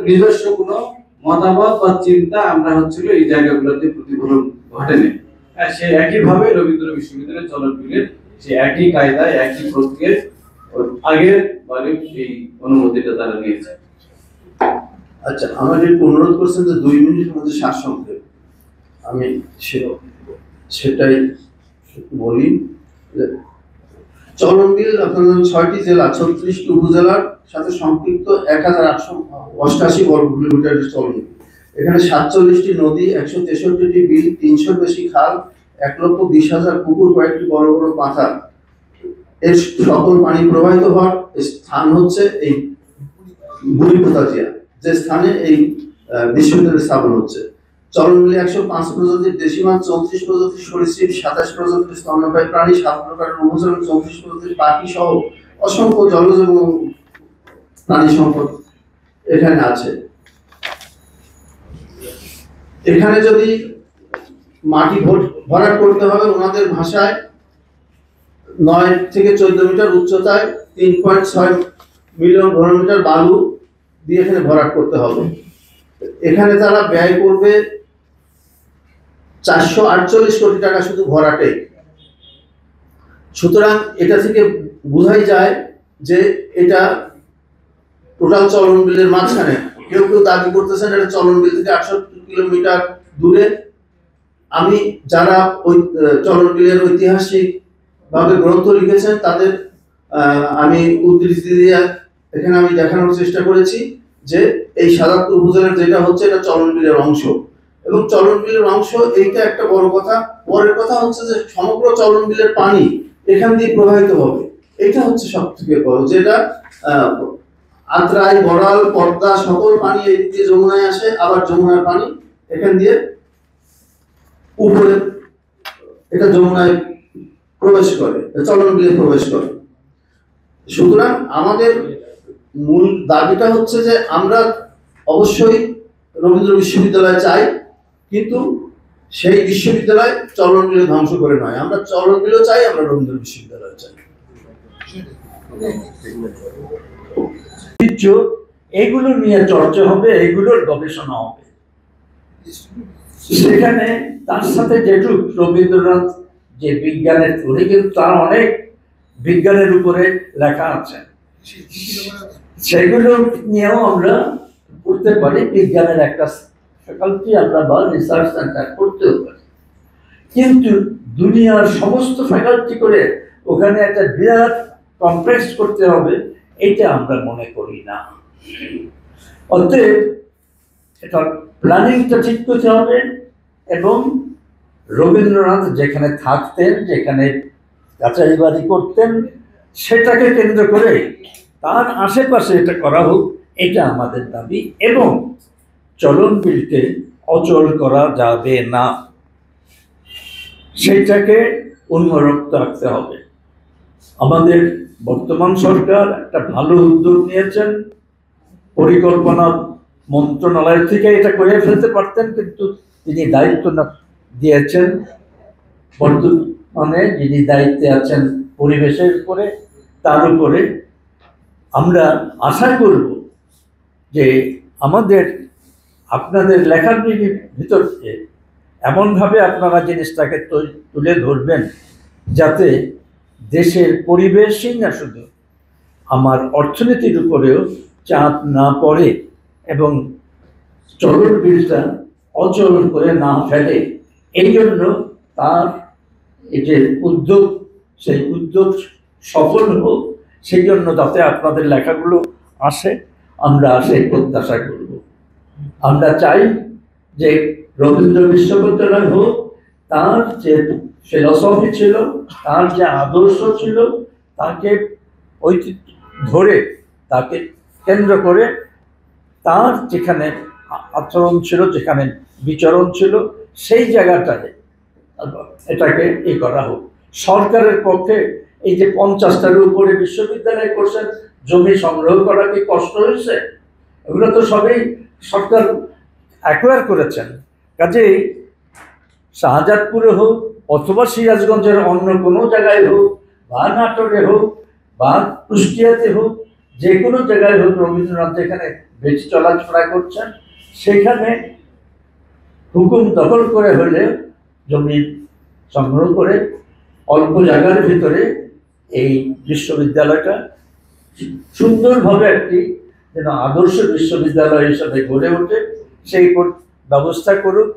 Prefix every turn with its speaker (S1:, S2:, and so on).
S1: নিজস্ব কোনো মতামত বা চিন্তা আমরা হচ্ছিল এই জায়গাগুলোতে প্রতিফলন ঘটেনি। সে একইভাবে রবীন্দ্র বিশ্ববিদ্যালয়ের চলনবিলের সে একই কায়দায় একই প্রক্রিয়ায় আগের বারে এই অনুমতিটা তারা নিয়েছে।
S2: আচ্ছা, আমাকে একটু অনুরোধ করছেন যে 2 মিনিটের মধ্যে সারসংক্ষেপ আমি সেটাই বলি। চলন বিল আপনাদের 6টি জেলা 36টি উপজেলার সাথে সম্পৃক্ত 1888 বর্গ কিলোমিটারের চলন। এখানে 47টি নদী, 163টি বিল, 300 বেশি খাল, 1,20,000 পুকুর, কয়েকটি বড় বড় পাথর। এর সকল পানি প্রবাহিত হওয়ার স্থান হচ্ছে এই বুড়িপোতাজিয়া, যে স্থানে এই বিশ্ববিদ্যালয় স্থাপন হচ্ছে। চলন বিলে 105 প্রজাতির দেশি মাছ, 34 প্রজাতির সরীসৃপ, 27 প্রজাতির স্তন্যপায়ী প্রাণী, 7 প্রকারের উভচর, 34 প্রজাতির পাখি সহ অসংখ্য জলজ এবং প্রাণী সম্পদ এখানে আছে। এখানে যদি মাটি ভরাট করতে হবে ওনাদের ভাষায় 9 থেকে 14 মিটার উচ্চতায় 3.6 মিলিয়ন ঘনমিটার বালু দিয়ে এখানে ভরাট করতে হবে। এখানে তারা ব্যয় করবে 448 কোটি টাকা শুধু ভরাটে। সুতরাং এটা থেকে বোঝাই যায় যে এটা টোটাল চলন বিলের মাঝখানে। কেউ কেউ দাবি করতেছেন এটা চলন বিল থেকে 68 কিলোমিটার দূরে। আমি যারা ওই চলন বিলের ঐতিহাসিক ভাবে গ্রন্থ লিখেছেন তাদের আমি উদ্ধৃতি দিয়ে এখানে আমি দেখানোর চেষ্টা করেছি যে এই সাদাতপুর উপজেলার যেটা হচ্ছে এটা চলন বিলের অংশ, এবং চলন বিলের অংশ এইটা একটা বড় কথা। পরের কথা হচ্ছে যে সমগ্র চলন বিলের পানি এখান দিয়ে প্রবাহিত হবে, এটা হচ্ছে সব থেকে বড়। যেটা আত্রাই, বড়াল, পদ্মা সকল পানি এই দিয়ে যমুনায় আসে, আবার যমুনার পানি এখান দিয়ে উপরে এটা যমুনায় প্রবেশ করে, চলন বিলে প্রবেশ করে। সুতরাং আমাদের মূল দাবিটা হচ্ছে যে আমরা অবশ্যই রবীন্দ্র বিশ্ববিদ্যালয় চাই, কিন্তু সেই বিশ্ববিদ্যালয় চলন বিলে ধ্বংস করে নয়। আমরা চলন বিলও চাই, আমরা রবীন্দ্র বিশ্ববিদ্যালয় চাই।
S3: এগুলো নিয়ে চর্চা হবে, এগুলোর গবেষণা হবে। সেখানে তার সাথে যেটুক রবীন্দ্রনাথ যে বিজ্ঞানের, উনি কিন্তু তার অনেক বিজ্ঞানের উপরে লেখা আছে, সেগুলো নিয়েও আমরা করতে পারি। বিজ্ঞানের একটা ফ্যাকাল্টি আমরা বা রিসার্চ সেন্টার করতেও পারি, কিন্তু দুনিয়ার সমস্ত ফ্যাকাল্টি করে ওখানে একটা বিরাট কমপ্লেক্স করতে হবে, এটা আমরা মনে করি না। অতএব এটা প্ল্যানিংটা ঠিক করতে হবে, এবং রবীন্দ্রনাথ যেখানে থাকতেন, যেখানে কাচারি বাড়ি করতেন, সেটাকে কেন্দ্র করে তার আশেপাশে এটা করা হোক, এটা আমাদের দাবি। এবং চলন বিলকে অচল করা যাবে না, সেটাকে উন্মুক্ত রাখতে হবে। আমাদের বর্তমান সরকার একটা ভালো উদ্যোগ নিয়েছেন, পরিকল্পনা মন্ত্রণালয় থেকে এটা করে ফেলতে পারতেন, কিন্তু তিনি দায়িত্ব দিয়েছেন বর্তমানে যিনি দায়িত্বে আছেন পরিবেশের উপরে, তার উপরে আমরা আশা করব যে আমাদের আপনাদের লেখার ভিতরকে এমনভাবে আপনারা জিনিসটাকে তুলে ধরবেন যাতে দেশের পরিবেশই না শুধু আমার অর্থনীতির উপরেও চাপ না পড়ে, এবং চলন বিলটা অচল করে না ফেলে। এই জন্য তার এই যে উদ্যোগ, সেই উদ্যোগ সফল হোক, সেই জন্য যাতে আপনাদের লেখাগুলো আসে, আমরা সেই প্রত্যাশা করব। আমরা চাই যে রবীন্দ্র বিশ্ববিদ্যালয় হোক, তার যে ফিলসফি ছিল, তার যে আদর্শ ছিল, তাকে ধরে, তাকে কেন্দ্র করে তার যেখানে আচরণ ছিল, যেখানে বিচরণ ছিল, সেই জায়গাটায় এটাকে করা হোক। সরকারের পক্ষে এই যে 50টার উপরে বিশ্ববিদ্যালয় করছেন, জমি সংগ্রহ করা কি কষ্ট হয়েছে? এগুলো তো সবই সরকার অ্যাকোয়ার করেছেন। কাজেই শাহজাদপুরে হোক অথবা সিরাজগঞ্জের অন্য কোনো জায়গায় হোক, বা নাটোরে হোক বা কুষ্টিয়াতে হোক, যে কোনো জায়গায় হোক, রবীন্দ্রনাথ যেখানে বেশি চলাফেরা করছেন সেখানে হুকুম দখল করে হলে জমি সংগ্রহ করে অল্প জায়গার ভিতরে এই বিশ্ববিদ্যালয়টা সুন্দরভাবে একটি যেন আদর্শ বিশ্ববিদ্যালয় হিসেবে গড়ে ওঠে সেই ব্যবস্থা করুক।